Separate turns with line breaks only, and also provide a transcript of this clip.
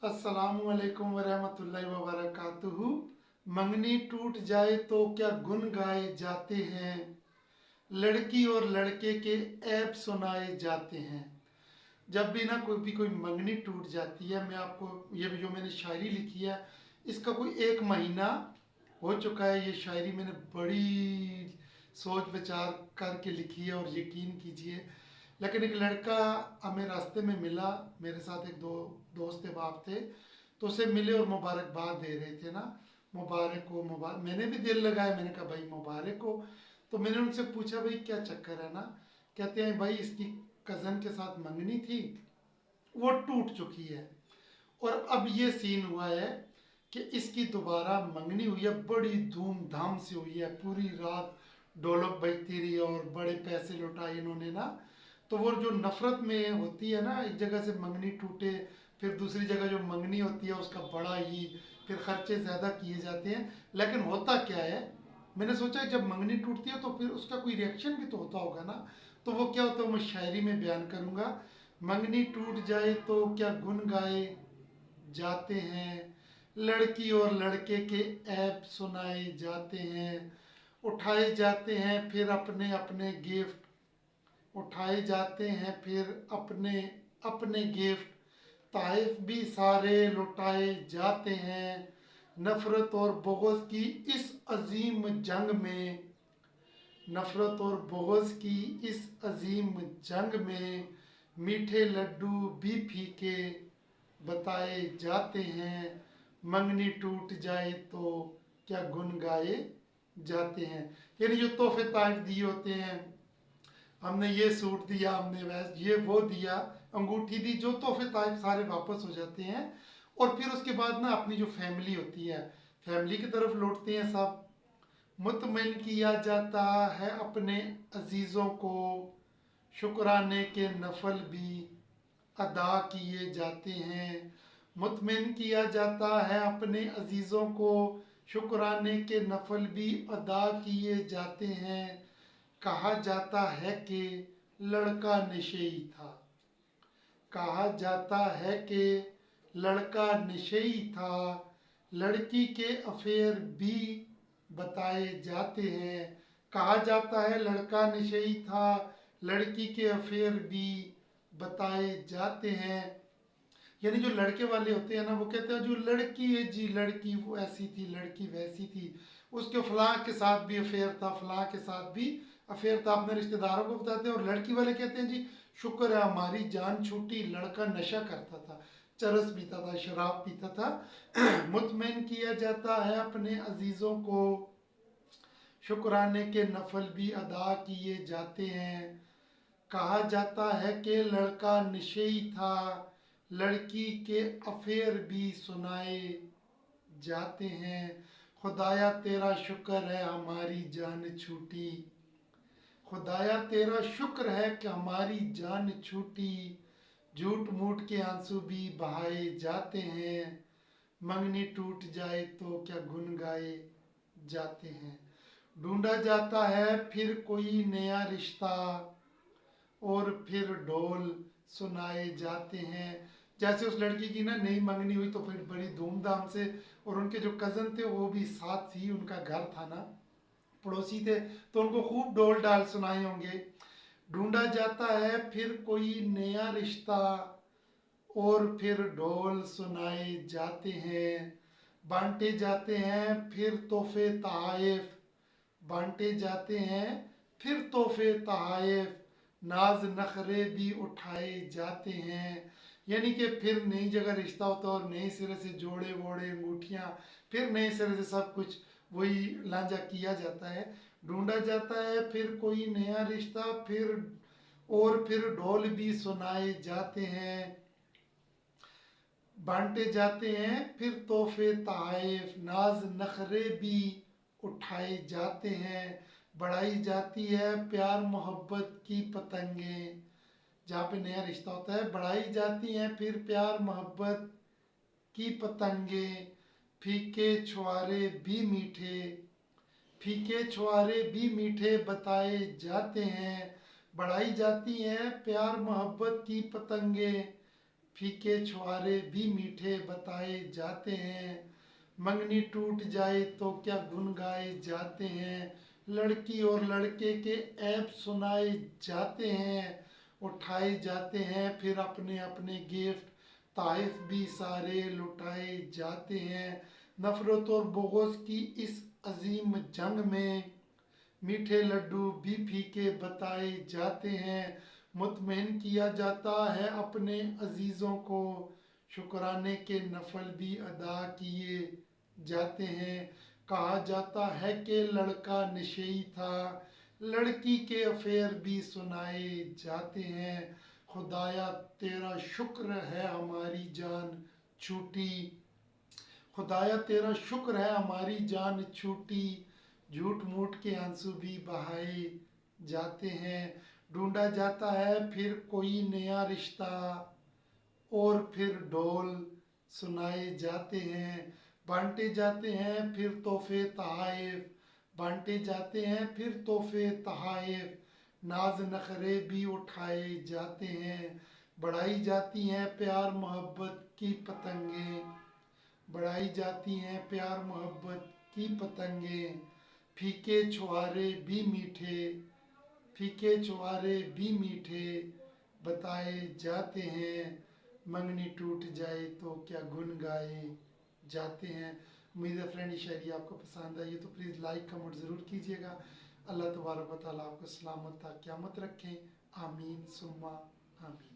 अस्सलामुअलैकुम वरहमतुल्लाहि वबरकातुहू। मंगनी टूट जाए तो क्या गुन गाए जाते हैं, लड़की और लड़के के ऐब सुनाए जाते हैं। जब भी ना कोई मंगनी टूट जाती है, मैं आपको ये जो मैंने शायरी लिखी है, इसका कोई 1 महीना हो चुका है। ये शायरी मैंने बड़ी सोच विचार करके लिखी है और यकीन कीजिए, लेकिन एक लड़का हमें रास्ते में मिला। मेरे साथ एक दो दोस्त बाप थे, तो उसे मिले और मुबारकबाद दे रहे थे ना, मुबारक हो मुबारक। मैंने भी दिल लगाया, मैंने कहा भाई मुबारक हो। तो मैंने उनसे पूछा भाई क्या चक्कर है ना। कहते हैं भाई इसकी कज़न के साथ मंगनी थी, वो टूट चुकी है, और अब ये सीन हुआ है कि इसकी दोबारा मंगनी हुई है, बड़ी धूमधाम से हुई है, पूरी रात ढोलक बजती रही और बड़े पैसे लुटाए इन्होंने ना। तो वो जो नफरत में होती है ना, एक जगह से मंगनी टूटे, फिर दूसरी जगह जो मंगनी होती है उसका बड़ा ही फिर खर्चे ज़्यादा किए जाते हैं। लेकिन होता क्या है, मैंने सोचा जब मंगनी टूटती है तो फिर उसका कोई रिएक्शन भी तो होता होगा ना। तो वो क्या होता है मैं शायरी में बयान करूँगा। मंगनी टूट जाए तो क्या गुन गाए जाते हैं, लड़की और लड़के के ऐब सुनाए जाते हैं, उठाए जाते हैं फिर अपने अपने गिफ्ट, उठाए जाते हैं फिर अपने अपने गिफ्ट, ताइफ भी सारे लुटाए जाते हैं। नफरत और बुग़्ज़ की इस अजीम जंग में, नफरत और बुग़्ज़ की इस अजीम जंग में, मीठे लड्डू भी फीके बताए जाते हैं। मंगनी टूट जाए तो क्या गुन गाए जाते हैं। यानी जो तोहफे ताइफ दिए होते हैं, हमने ये सूट दिया, हमने वैस ये वो दिया, अंगूठी दी, जो तोहफे ताइफ सारे वापस हो जाते हैं। और फिर उसके बाद ना अपनी जो फैमिली होती है, फैमिली की तरफ लौटते हैं सब। मुतमिन किया जाता है अपने अजीज़ों को, शुक्राने के नफल भी अदा किए जाते हैं। मुतमिन किया जाता है अपने अजीज़ों को, शुक्राने के नफल भी अदा किए जाते हैं। कहा जाता है कि लड़का नशेई था, कहा जाता है कि लड़का नशेई था, लड़की के अफेयर भी बताए जाते हैं। कहा जाता है लड़का नशेई था, लड़की के अफेयर भी बताए जाते हैं। यानी जो लड़के वाले होते हैं ना, वो कहते हैं जो लड़की है जी, लड़की वो ऐसी थी, लड़की वैसी थी, उसके फलां के साथ भी अफेयर था, फलां के साथ भी अफेयर था, अपने रिश्तेदारों को बताते हैं। और लड़की वाले कहते हैं जी शुक्र है हमारी जान छूटी, लड़का नशा करता था, चरस पीता था, शराब पीता था। मुतमिन किया जाता है अपने अजीज़ों को, शुक्राने के नफल भी अदा किए जाते हैं। कहा जाता है कि लड़का नशेई था, लड़की के अफेयर भी सुनाए जाते हैं। खुदाया तेरा शुक्र है हमारी जान छूटी, खुदाया तेरा शुक्र है कि हमारी जान छूटी, झूठ मूठ के आंसू भी बहाए जाते हैं। मंगनी टूट जाए तो क्या गुन गाए जाते हैं। ढूंढा जाता है फिर कोई नया रिश्ता, और फिर ढोल सुनाए जाते हैं। जैसे उस लड़की की ना नई मंगनी हुई तो फिर बड़ी धूमधाम से, और उनके जो कज़न थे वो भी साथ ही, उनका घर था ना, पड़ोसी थे, तो उनको खूब ढोल डाल सुनाए होंगे। ढूंढा जाता है फिर कोई नया रिश्ता, और फिर ढोल सुनाए जाते हैं। बांटे जाते हैं फिर तोहफे तहाइफ, बांटे जाते हैं फिर तोहफे तहाइफ, नाज नखरे भी उठाए जाते हैं। यानी कि फिर नई जगह रिश्ता होता है और नए सिरे से जोड़े वोड़े अंगूठियाँ, फिर नए सिरे से सब कुछ वही लांझा किया जाता है। ढूंढा जाता है फिर कोई नया रिश्ता, फिर और फिर ढोल भी सुनाए जाते हैं। बांटे जाते हैं फिर तोहफे तहाइफ, नाज नखरे भी उठाए जाते हैं। बढ़ाई जाती है प्यार मोहब्बत की पतंगें, जहाँ पे नया रिश्ता होता है बढ़ाई जाती हैं फिर प्यार मोहब्बत की पतंगें। फीके छुआरे भी मीठे, फीके छुआरे भी मीठे बताए जाते हैं। बढ़ाई जाती हैं प्यार मोहब्बत की पतंगें, फीके छुहारे भी मीठे बताए जाते हैं। मंगनी टूट जाए तो क्या गुन गाए जाते हैं। लड़की और लड़के के ऐब सुनाए जाते हैं। उठाए जाते हैं फिर अपने अपने गिफ्ट, ताइफ भी सारे लुटाए जाते हैं। नफरत और बुग़्ज़ की इस अजीम जंग में मीठे लड्डू भी फीके बताए जाते हैं। मुतमईन किया जाता है अपने अजीज़ों को, शुक्राने के नफल भी अदा किए जाते हैं। कहा जाता है कि लड़का नशेई था, लड़की के अफेयर भी सुनाए जाते हैं। खुदाया तेरा शुक्र है हमारी जान छूटी, खुदाया तेरा शुक्र है हमारी जान छूटी। झूठ मूठ के आंसू भी बहाए जाते हैं। ढूंढा जाता है फिर कोई नया रिश्ता, और फिर ढोल सुनाए जाते हैं। बांटे जाते हैं फिर तोहफे तहाइफ, बांटे जाते हैं फिर तोहफे तहाइफ। नाज नखरे भी उठाए जाते हैं। बढ़ाई जाती हैं प्यार मोहब्बत की पतंगें, बढ़ाई जाती हैं प्यार मोहब्बत की पतंगें। फीके छुहारे भी मीठे, फीके छुहारे भी मीठे बताए जाते हैं। मंगनी टूट जाए तो क्या गुन गाए जाते हैं। उम्मीद है फ्रेंड ये शायरी आपको पसंद आई है तो प्लीज़ लाइक कमेंट ज़रूर कीजिएगा। अल्लाह तबारक व तआला आपको सलामत क़यामत रखें। आमीन सुम्मा आमीन।